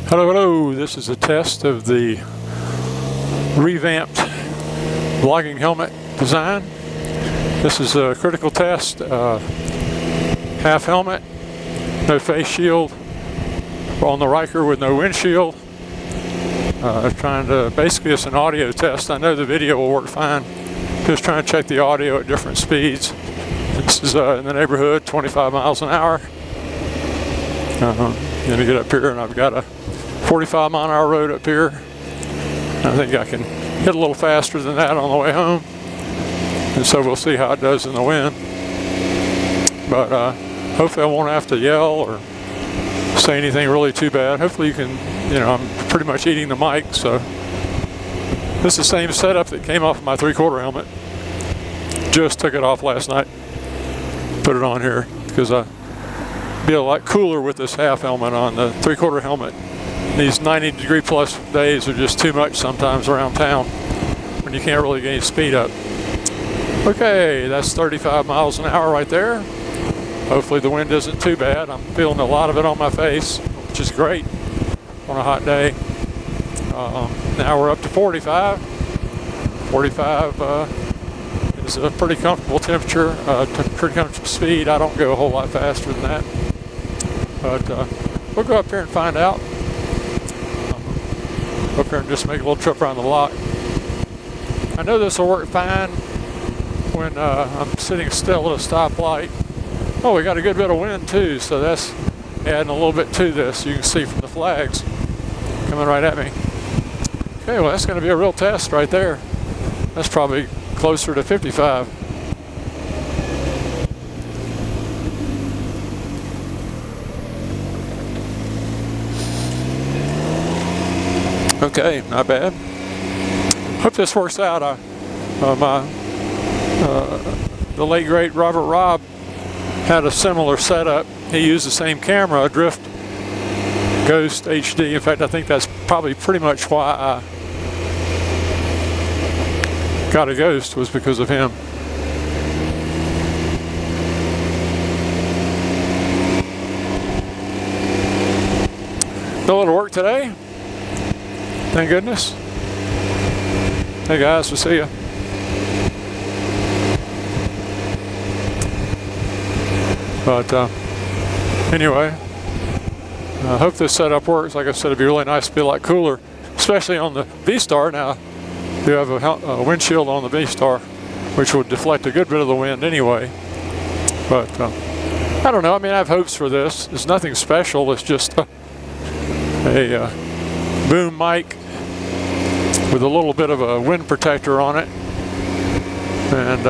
Hello, hello. This is a test of the revamped vlogging helmet design. This is a critical test. Half helmet, no face shield, on the Ryker with no windshield. Basically it's an audio test. I know the video will work fine. Just trying to check the audio at different speeds. This is in the neighborhood, 25 miles an hour. Let me get up here, and I've got a 45 mile an hour road up here. I think I can hit a little faster than that on the way home. And so we'll see how it does in the wind. But hopefully I won't have to yell or say anything really too bad. Hopefully you can, I'm pretty much eating the mic, so. This is the same setup that came off of my 3/4 helmet. Just took it off last night. Put it on here because I be a lot cooler with this half helmet on. The 3/4 helmet. These 90-degree plus days are just too much sometimes around town when you can't really get any speed up. Okay, that's 35 miles an hour right there. Hopefully the wind isn't too bad. I'm feeling a lot of it on my face, which is great on a hot day. Now we're up to 45. 45 is a pretty comfortable temperature, pretty comfortable speed. I don't go a whole lot faster than that. But we'll go up here and find out. Up here and just make a little trip around the block. I know this will work fine when I'm sitting still at a stoplight. Oh, we got a good bit of wind too, so that's adding a little bit to this. You can see from the flags coming right at me. Okay, well that's going to be a real test right there. That's probably closer to 55. Okay, not bad. Hope this works out. The late great Robert Robb had a similar setup. He used the same camera, a Drift Ghost HD. In fact, I think that's probably pretty much why I got a Ghost, was because of him. No little work today. Thank goodness. Hey guys, we'll see ya. But anyway, I hope this setup works. Like I said, it'd be really nice to be a lot cooler, especially on the V-Star. Now, you have a windshield on the V-Star, which would deflect a good bit of the wind anyway. But I don't know. I mean, I have hopes for this. It's nothing special. It's just a boom mic with a little bit of a wind protector on it. And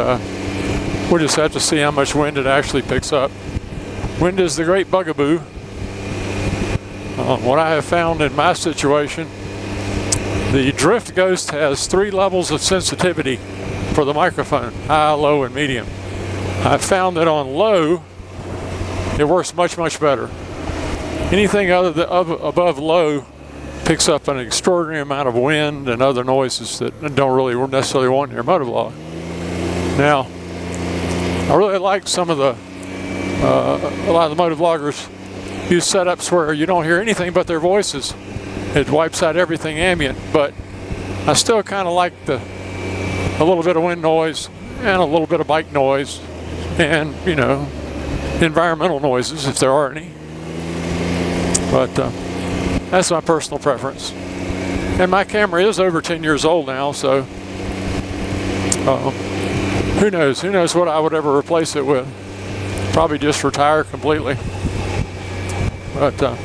we'll just have to see how much wind it actually picks up. Wind is the great bugaboo. What I have found in my situation, the Drift Ghost has 3 levels of sensitivity for the microphone: high, low, and medium. I found that on low, it works much, much better. Anything other than above low picks up an extraordinary amount of wind and other noises that don't really necessarily want in your motovlog. Now, I really like some of the a lot of the motovloggers use setups where you don't hear anything but their voices. It wipes out everything ambient, but I still kind of like a little bit of wind noise and a little bit of bike noise and, environmental noises if there are any. But that's my personal preference. And my camera is over 10 years old now, so who knows? Who knows what I would ever replace it with? Probably just retire completely. But I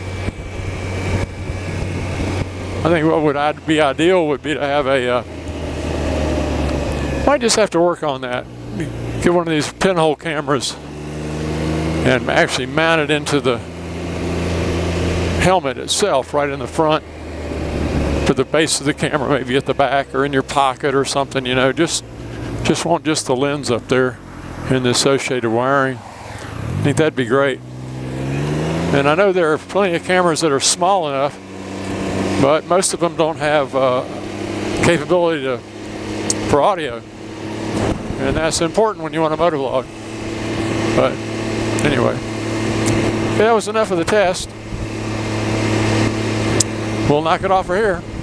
think what would be ideal would be to have might just have to work on that. Get one of these pinhole cameras and actually mount it into the helmet itself, right in the front, to the base of the camera, maybe at the back or in your pocket or something. Just want just the lens up there and the associated wiring. I think that'd be great. And I know there are plenty of cameras that are small enough, but most of them don't have capability for audio, and that's important when you want to motovlog. But anyway, that was enough of the test. we'll knock it off of here.